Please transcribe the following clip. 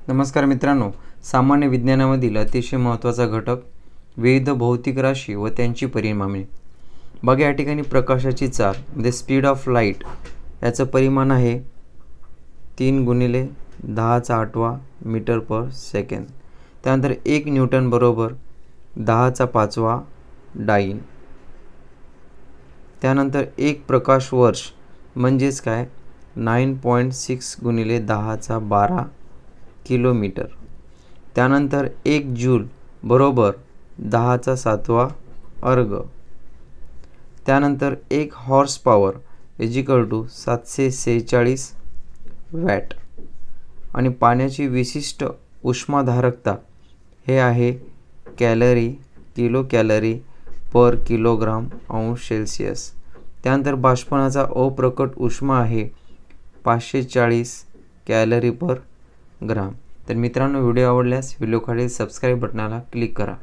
नमस्कार मित्रांनो, सामान्य विज्ञानामधील अतिशय महत्त्वाचा घटक विविध भौतिक राशी व त्यांची परिमाणे. बघा या ठिकाणी प्रकाशाची चाल म्हणजे स्पीड ऑफ लाईट याचं परिमाण आहे 3 × 10⁸ मीटर पर सेकंद. त्यानंतर 1 न्यूटन बरोबर 10⁵ डाइन. त्यानंतर 1 प्रकाश वर्ष म्हणजेच काय 9.6 × 10⁻12 किलोमीटर. त्यानंतर 1 जूल बरोबर 10⁷ अर्ग. त्यानंतर 1 हॉर्स पॉवर = 746 वॅट. आणि पाण्याची विशिष्ट उष्माधारकता हे आहे कॅलरी किलो कॅलरी पर किलोग्राम अंश सेल्सिअस. त्यानंतर बाष्पनाचा अप्रकट उष्मा आहे 540 कॅलरी पर ग्राम. तर मित्रांनो, व्हिडिओ आवडल्यास व्हिडिओ खालील सबस्क्राईब बटनाला क्लिक करा.